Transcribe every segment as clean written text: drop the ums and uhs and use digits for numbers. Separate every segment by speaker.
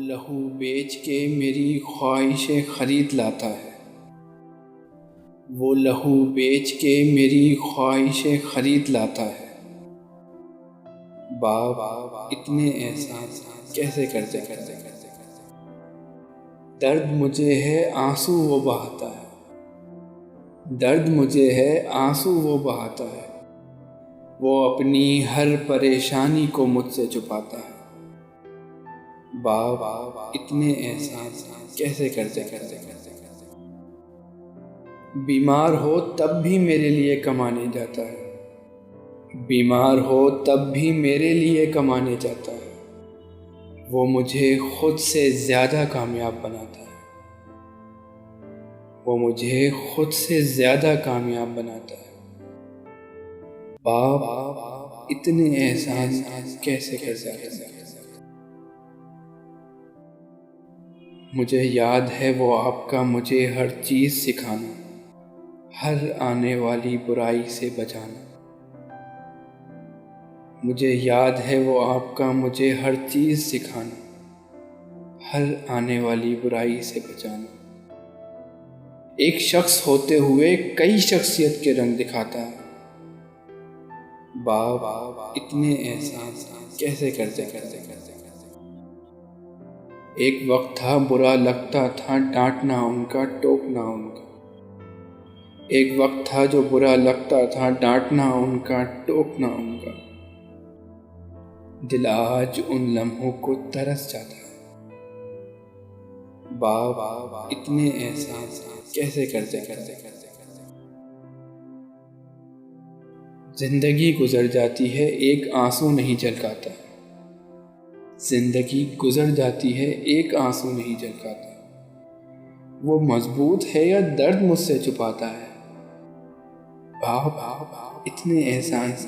Speaker 1: वो लहू बेच के मेरी ख्वाहिशें खरीद लाता है। वो लहू बेच के मेरी ख्वाहिशें खरीद लाता है। बाप इतने एहसास कैसे करते करते करते करते दर्द मुझे है आंसू वो बहाता है। दर्द मुझे है आंसू वो बहाता है। वो अपनी हर परेशानी को मुझसे छुपाता है। बाप इतने एहसास कैसे करते करते करते करते बीमार हो तब भी मेरे लिए कमाने जाता है। बीमार हो तब भी मेरे लिए कमाने जाता है। वो मुझे खुद से ज़्यादा कामयाब बनाता है। वो मुझे खुद से ज़्यादा कामयाब बनाता है। बाप इतने एहसास कैसे कैसे कैसे मुझे याद है वो आपका मुझे हर चीज़ सिखाना, हर आने वाली बुराई से बचाना। मुझे याद है वो आपका मुझे हर चीज़ सिखाना, हर आने वाली बुराई से बचाना। एक शख्स होते हुए कई शख्सियत के रंग दिखाता है। बाप इतने एहसास कैसे करते करते करते एक वक्त था बुरा लगता था डांटना उनका, टोकना उनका। एक वक्त था जो बुरा लगता था डांटना उनका, टोकना उनका। दिल आज उन लम्हों को तरस जाता है। बाप इतने एहसास कैसे करते करते करते करते जिंदगी गुजर जाती है एक आंसू नहीं झलकाता। जिंदगी गुजर जाती है एक आंसू नहीं झलकाता। वो मजबूत है या दर्द मुझसे छुपाता है। बाप इतने एहसास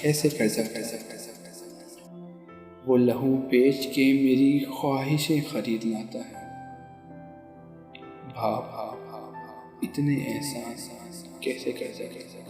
Speaker 1: कैसे कर सकता। वो लहू बेच के मेरी ख्वाहिशें खरीद लाता है। बाप इतने एहसास कैसे कर सकता।